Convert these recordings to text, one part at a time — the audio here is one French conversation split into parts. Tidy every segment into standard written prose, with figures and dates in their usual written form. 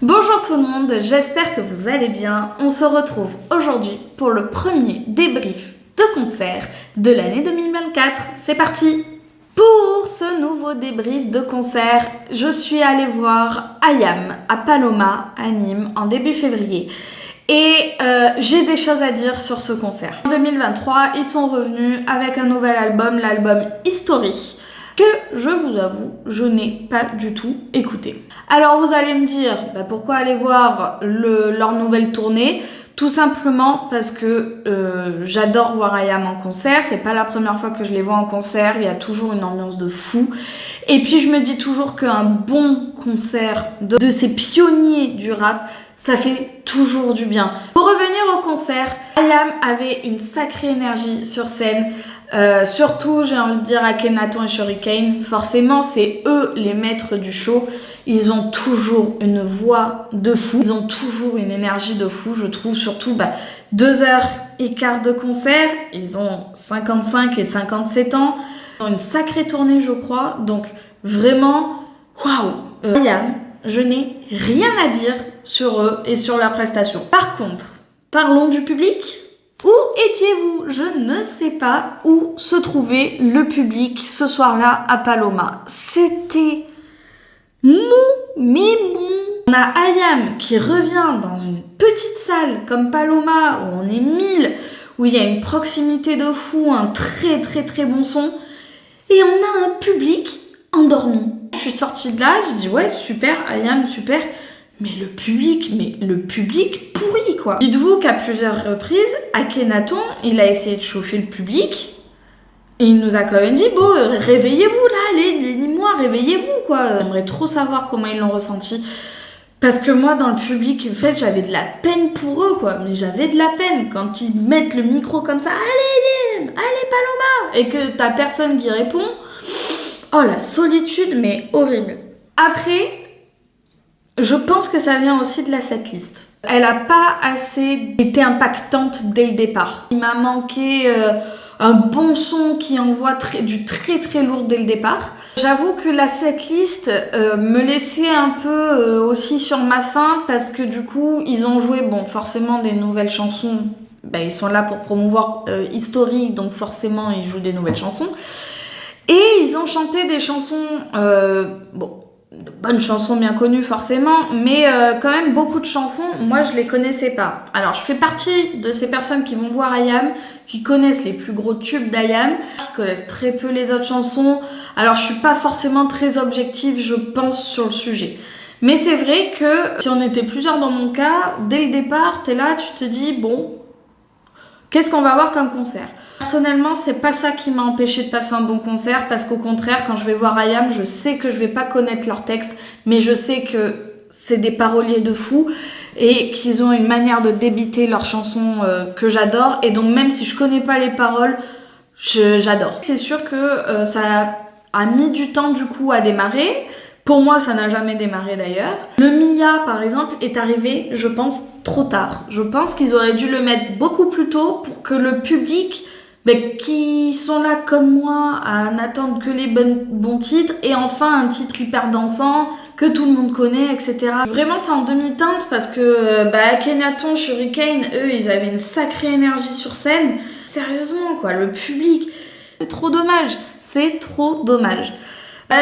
Bonjour tout le monde, j'espère que vous allez bien. On se retrouve aujourd'hui pour le premier débrief de concert de l'année 2024. C'est parti! Pour ce nouveau débrief de concert, je suis allée voir IAM à Paloma, à Nîmes, en début février. Et j'ai des choses à dire sur ce concert. En 2023, ils sont revenus avec un nouvel album, l'album History, que je vous avoue, je n'ai pas du tout écouté. Alors vous allez me dire, pourquoi aller voir leur nouvelle tournée? Tout simplement parce que j'adore voir IAM en concert, c'est pas la première fois que je les vois en concert, il y a toujours une ambiance de fou. Et puis je me dis toujours qu'un bon concert de ces pionniers du rap, ça fait toujours du bien. Pour revenir au concert, IAM avait une sacrée énergie sur scène. Surtout, j'ai envie de dire Akhenaton et Shurikane. Forcément, c'est eux les maîtres du show. Ils ont toujours une voix de fou. Ils ont toujours une énergie de fou, je trouve. Surtout, 2h15 de concert. Ils ont 55 et 57 ans. Ils ont une sacrée tournée, je crois. Donc, vraiment, waouh! IAM, je n'ai rien à dire sur eux et sur leur prestation. Par contre, parlons du public. Où étiez-vous? Je ne sais pas où se trouvait le public ce soir-là à Paloma. C'était mou, mais mou. On a IAM qui revient dans une petite salle comme Paloma où on est 1000, où il y a une proximité de fou, un très très très bon son. Et on a un public endormi. Je suis sortie de là, je dis ouais super, IAM super. Mais le public pourri quoi. Dites-vous qu'à plusieurs reprises, Akhenaton, il a essayé de chauffer le public et il nous a quand même dit bon, réveillez-vous là, allez, dis-moi, réveillez-vous quoi. J'aimerais trop savoir comment ils l'ont ressenti. Parce que moi, dans le public, en fait, j'avais de la peine pour eux quoi. Mais j'avais de la peine quand ils mettent le micro comme ça, allez Paloma, et que t'as personne qui répond. Oh la solitude, mais horrible. Après, je pense que ça vient aussi de la setlist. Elle n'a pas assez été impactante dès le départ. Il m'a manqué un bon son qui envoie du très très lourd dès le départ. J'avoue que la setlist me laissait un peu aussi sur ma faim parce que du coup, ils ont joué, forcément des nouvelles chansons. Ils sont là pour promouvoir History, donc forcément, ils jouent des nouvelles chansons. Et ils ont chanté des chansons, de bonnes chansons bien connues forcément, mais quand même beaucoup de chansons, moi je les connaissais pas. Alors je fais partie de ces personnes qui vont voir IAM, qui connaissent les plus gros tubes d'IAM, qui connaissent très peu les autres chansons. Alors je suis pas forcément très objective, je pense, sur le sujet. Mais c'est vrai que si on était plusieurs dans mon cas, dès le départ, t'es là, tu te dis bon, qu'est-ce qu'on va voir comme concert? Personnellement, c'est pas ça qui m'a empêché de passer un bon concert parce qu'au contraire, quand je vais voir IAM, je sais que je vais pas connaître leur texte, mais je sais que c'est des paroliers de fou et qu'ils ont une manière de débiter leurs chansons que j'adore. Et donc, même si je connais pas les paroles, j'adore. C'est sûr que ça a mis du temps du coup à démarrer. Pour moi, ça n'a jamais démarré d'ailleurs. Le Mia, par exemple, est arrivé, je pense, trop tard. Je pense qu'ils auraient dû le mettre beaucoup plus tôt pour que le public, qui sont là comme moi à n'attendre que les bons titres et enfin un titre hyper dansant que tout le monde connaît, etc. Vraiment, c'est en demi-teinte parce que Akhenaton, Shurikane, eux, ils avaient une sacrée énergie sur scène. Sérieusement, quoi, le public, c'est trop dommage. C'est trop dommage.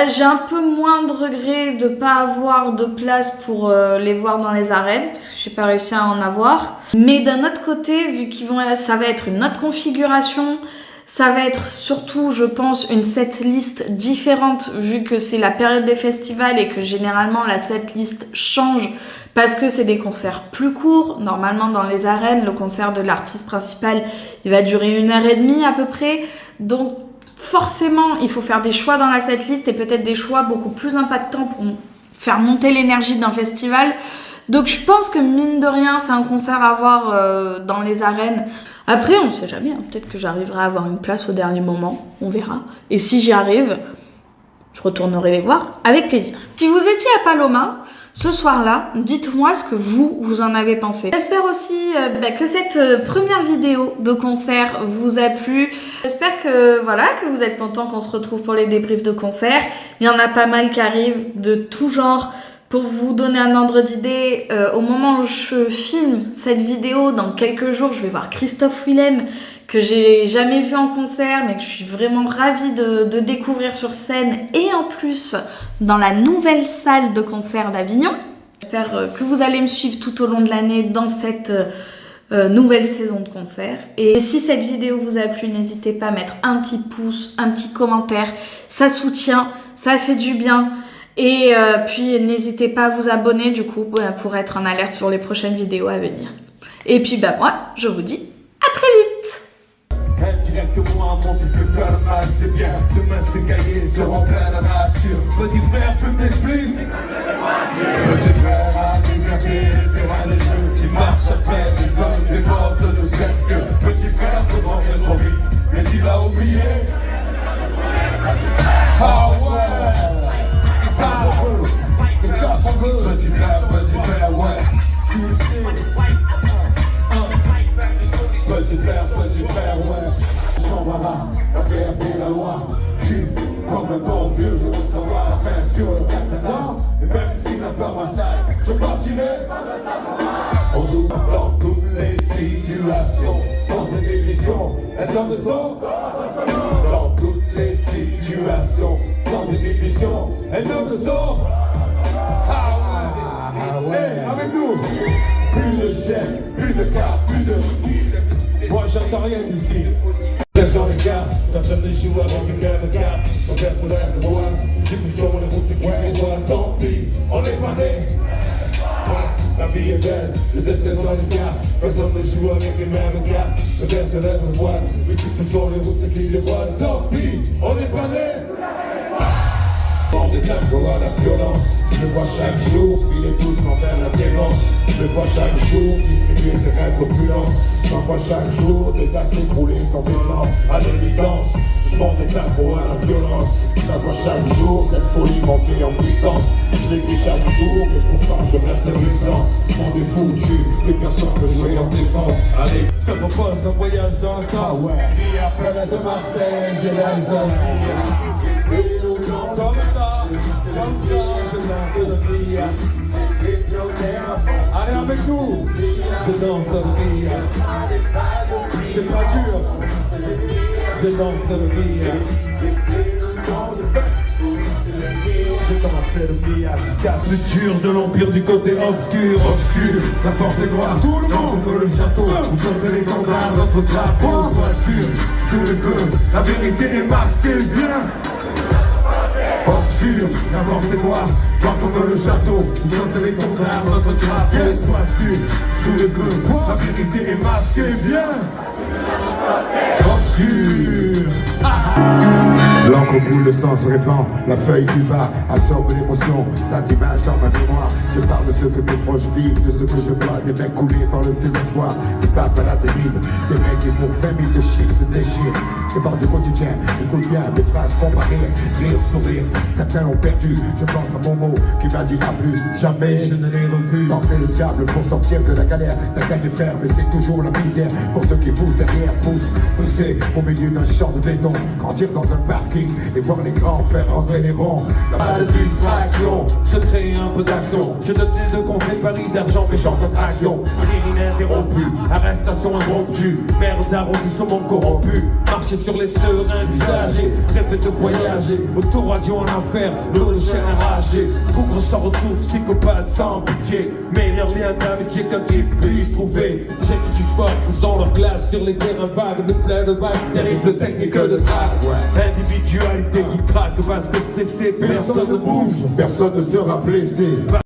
J'ai un peu moins de regret de pas avoir de place pour les voir dans les arènes parce que j'ai pas réussi à en avoir. Mais d'un autre côté, vu ça va être une autre configuration, ça va être surtout, je pense, une setlist différente vu que c'est la période des festivals et que généralement la setlist change parce que c'est des concerts plus courts. Normalement, dans les arènes, le concert de l'artiste principal, il va durer 1h30 à peu près. Donc, forcément, il faut faire des choix dans la setlist et peut-être des choix beaucoup plus impactants pour faire monter l'énergie d'un festival. Donc je pense que mine de rien, c'est un concert à voir dans les arènes. Après, on ne sait jamais, peut-être que j'arriverai à avoir une place au dernier moment, on verra. Et si j'y arrive, je retournerai les voir avec plaisir. Si vous étiez à Paloma ce soir-là, dites-moi ce que vous en avez pensé. J'espère aussi que cette première vidéo de concert vous a plu. J'espère que vous êtes contents qu'on se retrouve pour les débriefs de concert. Il y en a pas mal qui arrivent de tout genre. Pour vous donner un ordre d'idée, au moment où je filme cette vidéo, dans quelques jours, je vais voir Christophe Willem, que j'ai jamais vu en concert, mais que je suis vraiment ravie de découvrir sur scène, et en plus dans la nouvelle salle de concert d'Avignon. J'espère que vous allez me suivre tout au long de l'année dans cette nouvelle saison de concert. Et si cette vidéo vous a plu, n'hésitez pas à mettre un petit pouce, un petit commentaire, ça soutient, ça fait du bien. Et puis n'hésitez pas à vous abonner du coup pour être en alerte sur les prochaines vidéos à venir. Et puis moi, je vous dis à très vite. Indirectement à mon que faire le mal c'est bien. Demain c'est gagné, se remplir la nature. Petit frère fume des spliffs. Petit frère a déserté le terrain de jeu. Il marche à peine, il donne des bottes de cercle. Petit frère peut rentrer trop vite, mais il a oublié. Ah ouais, c'est ça qu'on veut, c'est ça qu'on veut. Petit frère, ouais, tu le sais. Petit frère, ouais. Chambara, la fierté, la loi. Tu, comme un bon vieux, je veux savoir la main sur le katana. Et même s'il n'a pas ma salle, je partirai. On joue dans toutes les situations, sans inhibition. Et dans le son, dans toutes les situations, sans inhibition. Et dans le son. Ah ouais, avec nous. Plus de chèques, plus de cartes, plus de... Moi j'entends rien d'ici. Sur les cartes, personne ne joue avec une même carte. On verse pour la voile, j'ai plus sur les routes qui prévoient. Tant pis, on est pas né. La vie est belle, le destin sur les cartes. Personne ne joue avec les mêmes cartes. On verse le voile, mais tu peux sur les routes qui les voient. Tant pis, on est pas né. On déclare à la violence. Je le vois chaque jour, filer doucement vers la violence. Je le vois chaque jour, distribuer ses rêves opulents. J'en vois chaque jour des gars s'écrouler sans défense. À l'évidence, je m'en déclare à la violence. Je la vois chaque jour, cette folie monter en puissance. Je l'écris chaque jour, et pourtant je reste puissant. Je m'en ai foutu, plus personne peut jouer en défense. Allez, je te propose un voyage dans le temps. Ah ouais, via planète de Marseille, j'ai la comme ça, je danse le vie. Allez avec nous, je danse le vie. C'est pas dur, je danse le vie. J'ai commencé le pillage jusqu'à futur de l'empire du côté obscur. Obscur, la force est noire, tout le monde peut le château. Vous sortez les tendards, notre drapeau. Sois sûr, sous les feux, la vérité est masquée, viens. Obscur, la force est noire, quand on veut le château, vous sortez les tendards, notre drapeau. Sois sûr, sous les feux, la vérité est masquée, viens. Obscur. L'encre coule, le sang se répand, la feuille qui va absorbe l'émotion, ça d'image dans ma mémoire. Je parle de ce que mes proches vivent, de ce que je vois, des mecs coulés par le désespoir, des papes à la dérive, des mecs qui pour 20 000 de shit se déchirent. Je parle du quotidien, écoute bien, mes phrases font pas rire, rire, sourire. Certains l'ont perdu, je pense à mon mot qui m'a dit à plus, jamais je ne l'ai revu. Tenter le diable pour sortir de la galère, t'as qu'à faire, mais c'est toujours la misère. Pour ceux qui poussent derrière, poussent, pousser au milieu d'un champ de béton, grandir dans un parking et voir les grands faire rentrer les ronds. Pas de distraction, je crée un peu d'action. Je notais de compter Paris d'argent, mais sans contraction. Rire ininterrompu, arrestation impromptue. Merde d'arrondissement corrompu. Marcher sur les seringues usagées, rêver de voyager. Autoradio en enfer, l'eau de chaîne arrachée. Bougre sans retour, psychopathe sans pitié. Meilleur lien d'amitié qu'un type puisse trouver. J'ai du sport, poussant leur glace sur les terrains vagues. De plein de vagues, terrible technique de drague. Individualité qui craque parce que stressé, personne ne bouge, personne ne sera blessé.